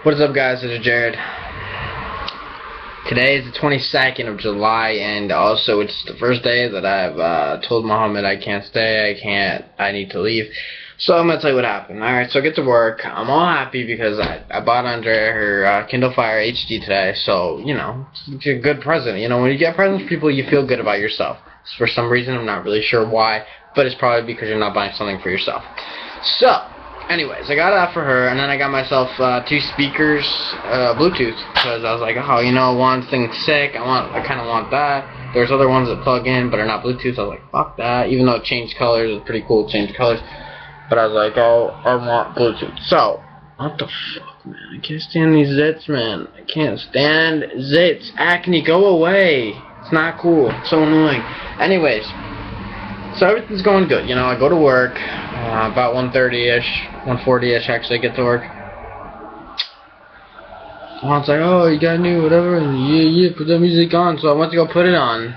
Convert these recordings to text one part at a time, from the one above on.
What is up, guys? This is Jared. Today is the 22nd of July, and also it's the first day that I've told Muhammad I can't stay, I need to leave. So I'm going to tell you what happened. Alright, so I get to work. I'm all happy because I bought Andrea her Kindle Fire HD today, so, you know, it's a good present. You know, when you get presents for people, you feel good about yourself. For some reason, I'm not really sure why, but it's probably because you're not buying something for yourself. So, anyways, I got that for her, and then I got myself 2 speakers, Bluetooth, because I was like, oh, you know, one thing's sick, I kind of want that. There's other ones that plug in, but are not Bluetooth. I was like, fuck that, even though it changed colors, it's pretty cool, it changed colors. But I was like, oh, I want Bluetooth. So, what the fuck, man? I can't stand these zits, man. I can't stand zits. Acne, go away. It's not cool. It's so annoying. Anyways, so everything's going good. You know, I go to work about 1:30ish, 1:40ish actually. I get to work. Mom's like, oh, you got new, whatever, and yeah, put the music on. So I went to go put it on.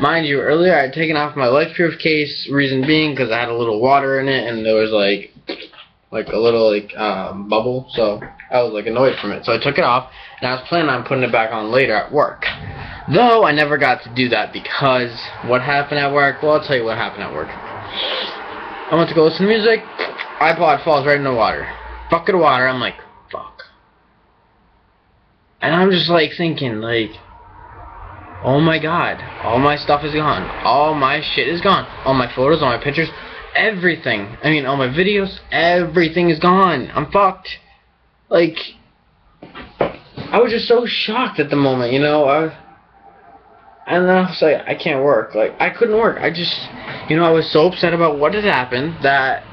Mind you, earlier I had taken off my life-proof case, reason being because I had a little water in it, and there was like a little bubble, so I was like annoyed from it. So I took it off, and I was planning on putting it back on later at work. Though I never got to do that because what happened at work? Well, I'll tell you what happened at work. I went to go listen to music, iPod falls right in the water. Bucket of water, I'm like, fuck. And I'm just like thinking, like, oh my god, all my stuff is gone. All my shit is gone. All my photos, all my pictures, everything. I mean, all my videos, everything is gone. I'm fucked. Like, I was just so shocked at the moment, you know. And then I was like, I can't work. Like, I couldn't work. I just, you know, I was so upset about what had happened that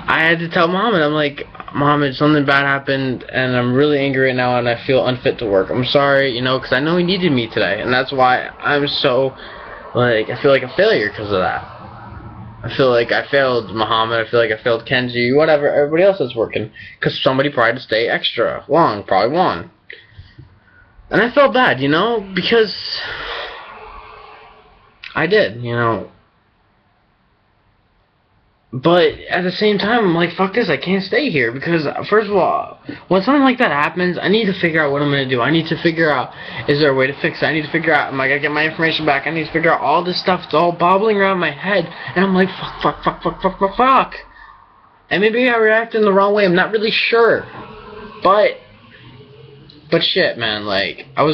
I had to tell Mom, and I'm like, Mom, something bad happened, and I'm really angry right now, and I feel unfit to work. I'm sorry, you know, because I know he needed me today, and that's why I'm so, like, I feel like a failure because of that. I feel like I failed Muhammad, I feel like I failed Kenji, whatever, everybody else that's working, because somebody probably had to stay extra long, probably won. And I felt bad, you know, because I did, you know. But at the same time, I'm like, fuck this, I can't stay here. Because, first of all, when something like that happens, I need to figure out what I'm going to do. I need to figure out, is there a way to fix it? I need to figure out, am I going to get my information back? I need to figure out all this stuff. It's all bobbling around my head. And I'm like, fuck. And maybe I reacted in the wrong way. I'm not really sure. But shit, man, like, I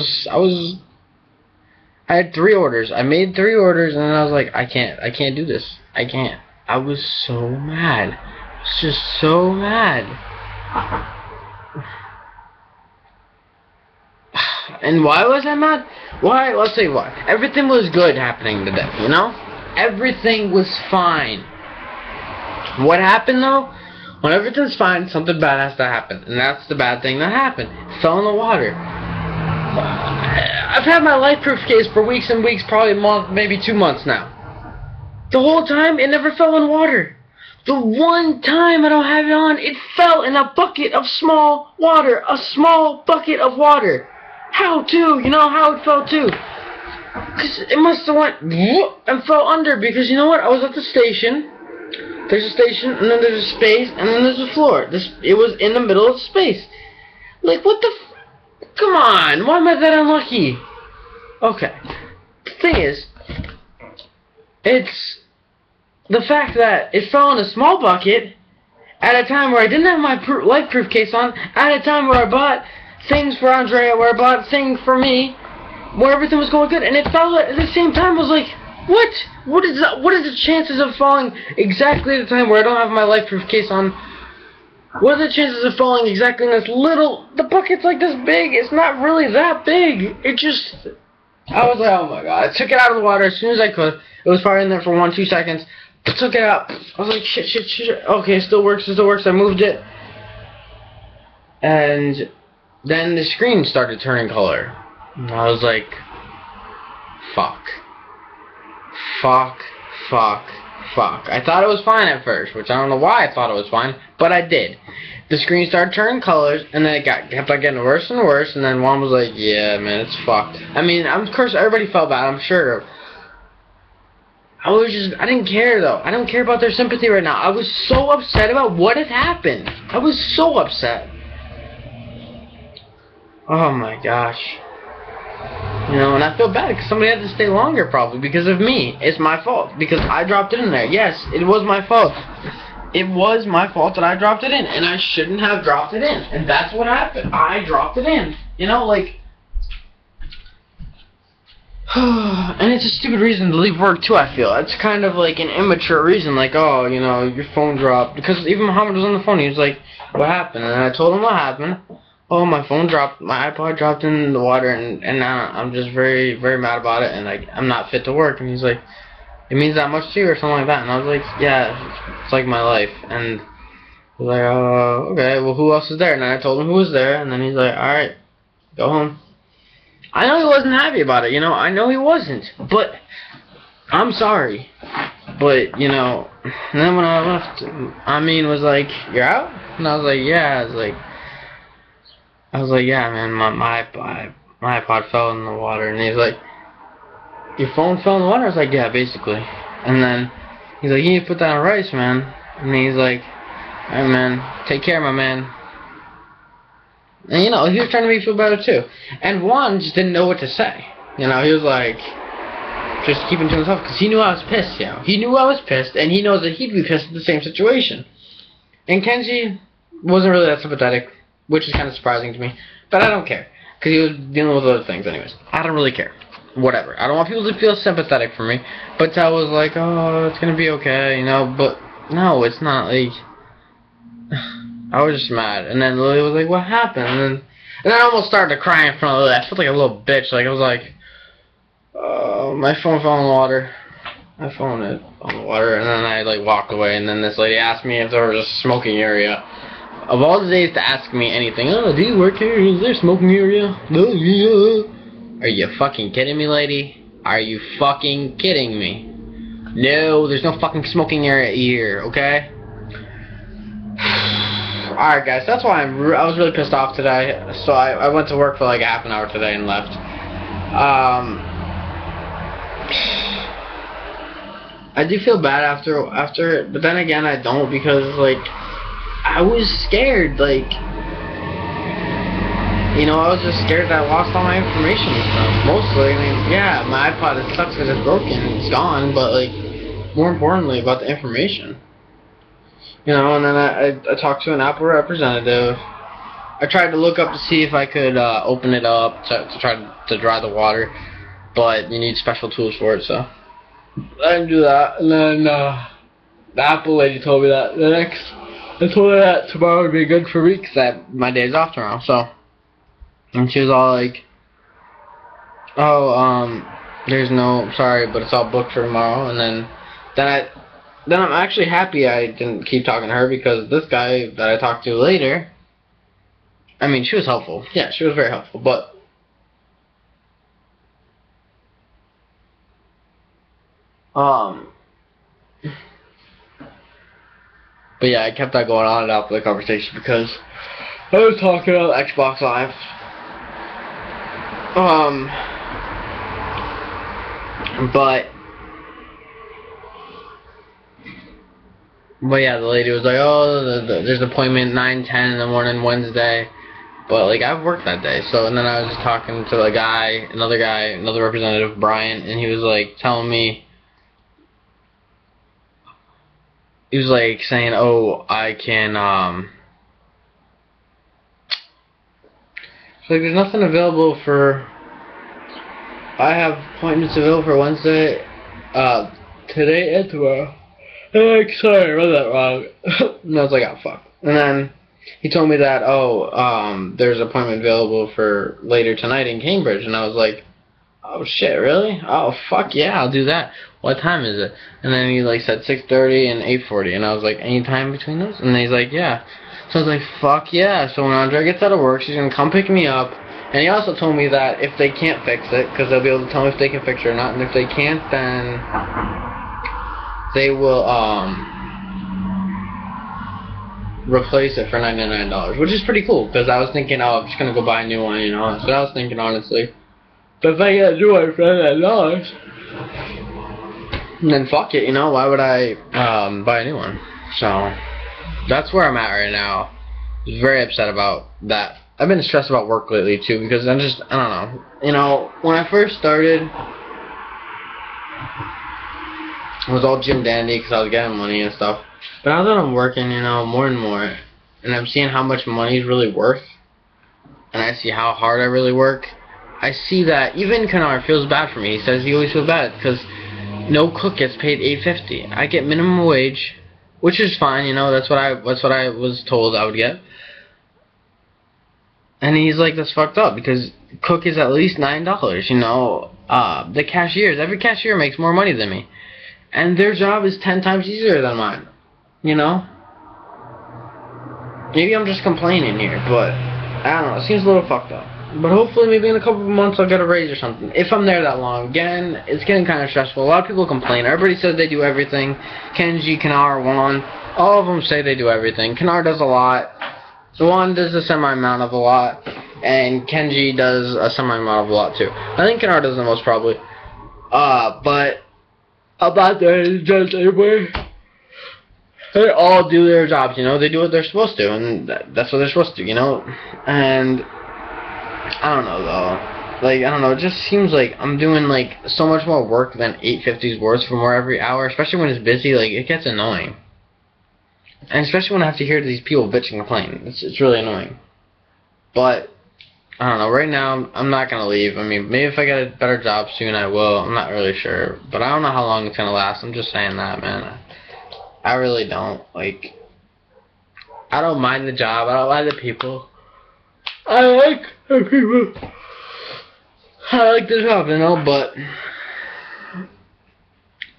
had 3 orders. I made 3 orders, and then I was like, I can't do this. I can't. I was so mad. I was just so mad. And why was I mad? Why? Let's say why. Everything was good happening today, you know? Everything was fine. What happened, though? When everything's fine, something bad has to happen. And that's the bad thing that happened. It fell in the water. I've had my life-proof case for weeks and weeks, probably a month, maybe 2 months now. The whole time, it never fell in water. The one time I don't have it on, it fell in a bucket of small water. A small bucket of water. How to? You know how it fell too? Because it must have went whoop and fell under. Because you know what? I was at the station. There's a station, and then there's a space, and then there's a floor. It was in the middle of space. Like, what the come on. Why am I that unlucky? Okay. The thing is, it's the fact that it fell in a small bucket at a time where I didn't have my life-proof case on, at a time where I bought things for Andrea, where I bought things for me, where everything was going good, and it fell at the same time. I was like, what? What is the chances of falling exactly at the time where I don't have my life-proof case on? What are the chances of falling exactly in this little, the bucket's like this big, it's not really that big, it just, I was like, oh my god. I took it out of the water as soon as I could. It was probably in there for 1-2 seconds. Took it out. I was like, shit. Okay, it still works. I moved it. And then the screen started turning color. And I was like, fuck. I thought it was fine at first, which I don't know why I thought it was fine, but I did. The screen started turning colors, and then it kept on getting worse and worse, and then one was like, yeah, man, it's fucked. I mean, of course, everybody felt bad, I'm sure. I didn't care, though. I don't care about their sympathy right now. I was so upset about what had happened. I was so upset. Oh my gosh. You know, and I feel bad because somebody had to stay longer probably because of me. It's my fault because I dropped it in there. Yes, it was my fault. It was my fault that I dropped it in, and I shouldn't have dropped it in. And that's what happened. I dropped it in. You know, like... and it's a stupid reason to leave work too, I feel. It's kind of like an immature reason, like, oh, you know, your phone dropped. Because even Muhammad was on the phone, he was like, what happened? And I told him what happened. Oh, my phone dropped, my iPod dropped in the water, and I'm just very, very mad about it, and like, I'm not fit to work. And he's like, it means that much to you, or something like that. And I was like, yeah, it's like my life. And he was like, okay, well, who else is there? And then I told him who was there, and then he's like, alright, go home. I know he wasn't happy about it, you know, I know he wasn't, but I'm sorry. But, you know, and then when I left, Amin was like, you're out? And I was like, yeah. I was like, yeah, man, my iPod fell in the water. And he's like, your phone fell in the water? I was like, yeah, basically. And then he's like, you need to put that on rice, man. And he's like, alright, man, take care, my man. And, you know, he was trying to make me feel better, too. And Juan just didn't know what to say. You know, he was like, just keeping to himself, because he knew I was pissed, you know. He knew I was pissed, and he knows that he'd be pissed at the same situation. And Kenji wasn't really that sympathetic, which is kind of surprising to me. But I don't care, because he was dealing with other things anyways. I don't really care. Whatever. I don't want people to feel sympathetic for me. But Tal was like, oh, it's going to be okay, you know. But, no, it's not, like... I was just mad. And then Lily was like, what happened? And then I almost started to cry in front of Lily. I felt like a little bitch. Like, I was like, my phone fell in the water. My phone is on the water. And then I, like, walked away. And then this lady asked me if there was a smoking area. Of all the days to ask me anything, oh, do you work here? Is there a smoking area? No, yeah. Are you fucking kidding me, lady? Are you fucking kidding me? No, there's no fucking smoking area here, okay? Alright guys, that's why I was really pissed off today. So I went to work for like half an hour today and left. I do feel bad after it, but then again I don't, because like I was scared, like, you know, I was just scared that I lost all my information and stuff. Mostly, I mean, yeah, my iPod, it sucks because it's broken, it's gone, but like more importantly about the information. You know, and then I talked to an Apple representative. I tried to look up to see if I could open it up to try to dry the water, but you need special tools for it, so I didn't do that. And then the Apple lady told me that I told her that tomorrow would be good for me because my day's off tomorrow. So, and she was all like, "Oh, there's no, sorry, but it's all booked for tomorrow." And then I'm actually happy I didn't keep talking to her, because this guy that I talked to later, I mean, she was helpful. Yeah, she was very helpful, but yeah, I kept that going on and off the conversation because I was talking about Xbox Live. But yeah, the lady was like, oh, there's an appointment 9:10 in the morning Wednesday. But like, I've worked that day. So, and then I was just talking to a guy, another representative, Brian, and he was like telling me, he was like saying, oh, I can, so like, there's nothing available for, I have appointments available for Wednesday, today and tomorrow. Like, sorry, I read that wrong. And I was like, oh, fuck. And then he told me that, oh, there's an appointment available for later tonight in Cambridge. And I was like, oh, shit, really? Oh, fuck, yeah, I'll do that. What time is it? And then he, like, said 6:30 and 8:40. And I was like, any time between those? And then he's like, yeah. So I was like, fuck, yeah. So when Andrea gets out of work, she's going to come pick me up. And he also told me that if they can't fix it, because they'll be able to tell me if they can fix it or not. And if they can't, then they will replace it for $99, which is pretty cool, because I was thinking, oh, I'm just going to go buy a new one, you know. That's what I was thinking, honestly. But if I get a new one for $99, then fuck it, you know. Why would I buy a new one? So that's where I'm at right now. I was very upset about that I've been stressed about work lately too because I don't know. You know, when I first started, it was all Jim Dandy because I was getting money and stuff. But now that I'm working, you know, more and more, and I'm seeing how much money is really worth, and I see how hard I really work, I see that even Kennard feels bad for me. He says he always feels bad because no cook gets paid $8.50. I get minimum wage, which is fine, you know. That's what I was told I would get. And he's like, that's fucked up because cook is at least $9. You know, the cashiers, every cashier makes more money than me, and their job is 10 times easier than mine. You know. Maybe I'm just complaining here, but I don't know. It seems a little fucked up. But hopefully, maybe in a couple of months, I'll get a raise or something. If I'm there that long. Again, it's getting kind of stressful. A lot of people complain. Everybody says they do everything. Kenji, Kennard, Juan, all of them say they do everything. Kennard does a lot. Juan does a semi-amount of a lot. And Kenji does a semi-amount of a lot, too. I think Kennard does the most, probably. But I'm not there to judge anybody. They all do their jobs, you know. They do what they're supposed to, and that's what they're supposed to, you know. And I don't know though. Like, I don't know. It just seems like I'm doing like so much more work than $8.50's worth for more every hour. Especially when it's busy. Like, it gets annoying. And especially when I have to hear these people bitch and complain. It's really annoying. But I don't know. Right now, I'm not gonna leave. I mean, maybe if I get a better job soon, I will. I'm not really sure. But I don't know how long it's gonna last. I'm just saying that, man. I really don't. Like, I don't mind the job. I don't mind the people. I like the people. I like the job, you know, but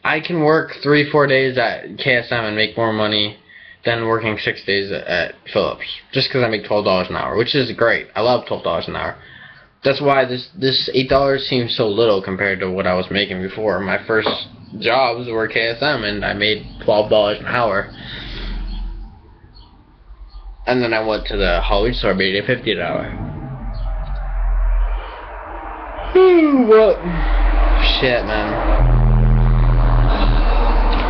I can work 3-4 days at KSM and make more money than working 6 days at Phillips. Just because I make $12 an hour, which is great. I love $12 an hour. That's why this $8 seems so little compared to what I was making before. My first jobs were KSM, and I made $12 an hour. And then I went to the Halloween store, made it $50 an hour. What? Shit, man.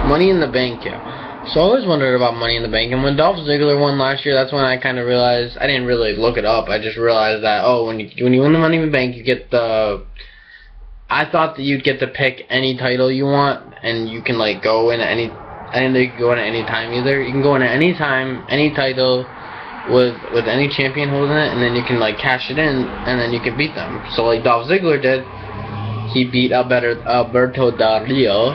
Money in the Bank, yeah. So I always wondered about Money in the Bank, and when Dolph Ziggler won last year, that's when I kind of realized, I didn't really look it up, I just realized that, oh, when you win the Money in the Bank, you get the, I thought that you'd get to pick any title you want, and you can, like, go in at any, I didn't know you could go in at any time either. You can go in at any time, any title, with any champion holding it, and then you can, like, cash it in, and then you can beat them. So, like Dolph Ziggler did, he beat Alberto Del Rio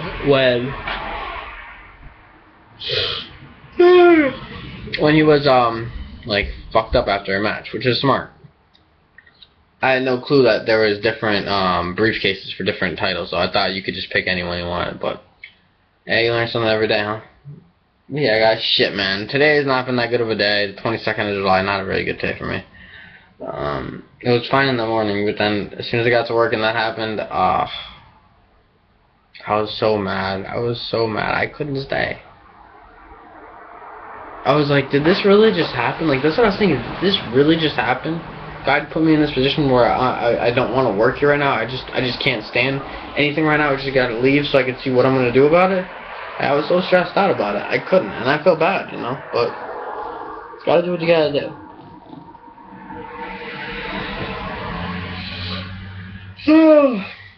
when he was, like, fucked up after a match, which is smart. I had no clue that there was different, briefcases for different titles, so I thought you could just pick anyone you wanted, but, yeah, you learn something every day, huh? Yeah, guys, shit, man. Today has not been that good of a day. The 22nd of July, not a very good day for me. It was fine in the morning, but then as soon as I got to work and that happened, I was so mad. I was so mad. I couldn't stay. I was like, did this really just happen? Like, that's what I was thinking. Did this really just happen? God put me in this position where I don't want to work here right now. I just can't stand anything right now. I just gotta leave so I can see what I'm gonna do about it. I was so stressed out about it. I couldn't, and I felt bad, you know, but you gotta do what you gotta do.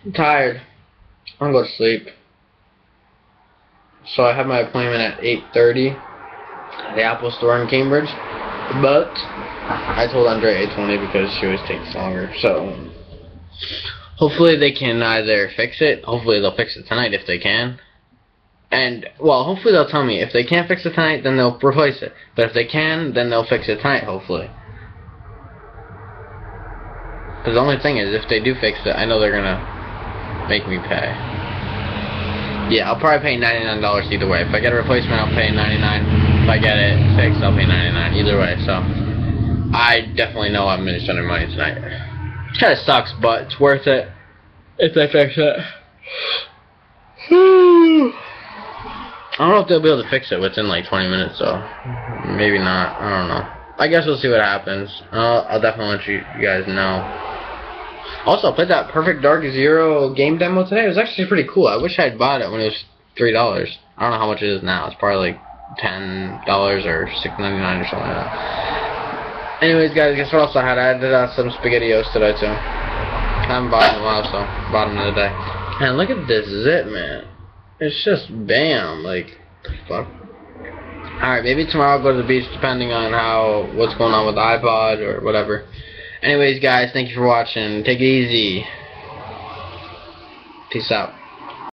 I'm tired. I'm gonna go to sleep. So I have my appointment at 8:30 at the Apple Store in Cambridge, but I told Andre 8:20 because she always takes longer, so hopefully they can either fix it, hopefully they'll fix it tonight if they can. And, well, hopefully they'll tell me. If they can't fix it tonight, then they'll replace it. But if they can, then they'll fix it tonight, hopefully. Because the only thing is, if they do fix it, I know they're going to make me pay. Yeah, I'll probably pay $99 either way. If I get a replacement, I'll pay $99. If I get it fixed, I'll pay $99 either way. So, I definitely know I'm going to spend money tonight. It kind of sucks, but it's worth it if they fix it. I don't know if they'll be able to fix it within like 20 minutes, so maybe not. I don't know. I guess we'll see what happens. I'll definitely let you guys know. Also, I played that Perfect Dark Zero game demo today. It was actually pretty cool. I wish I had bought it when it was $3. I don't know how much it is now. It's probably like $10 or $6.99 or something like that. Anyways, guys, guess what else I had? I had some SpaghettiOs today, too. I haven't bought them in a while, so bought them the other day. And look at this zip, man. It's just bam, like, the fuck. Alright, maybe tomorrow I'll go to the beach, depending on what's going on with the iPod or whatever. Anyways, guys, thank you for watching. Take it easy. Peace out.